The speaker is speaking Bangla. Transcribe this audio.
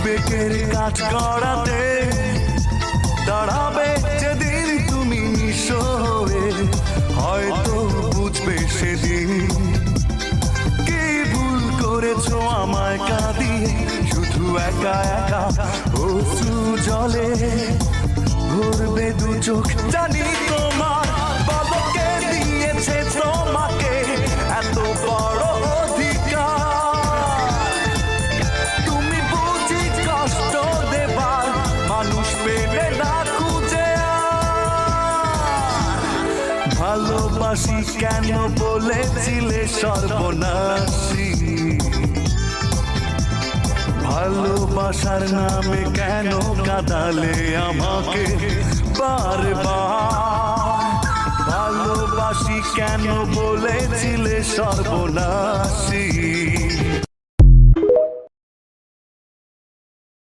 বিবেকের কাজ করাতে দাঁড়াবে যেদিন তুমি নিঃস্ব হয়ে, হয়তো বুঝবে সেদিন কি ভুল করেছো আমায় কাঁদিয়ে। শুধু একা একা অশ্রু জলে ভরবে দু চোখ। জানি তোমার পলকে দিয়েছে তোমাকে এত বড় অধিকার, তুমি বুঝি কষ্ট দেবার মানুষ পেবে না খুঁজে। ভালোবাসি কেন বলেছিলে সর্বনাশী, ভালোবাসার নামে কেন কাঁদালে আমাকে বারবার। ভালোবাসি কেন বলেছিলে সর্বনাশী।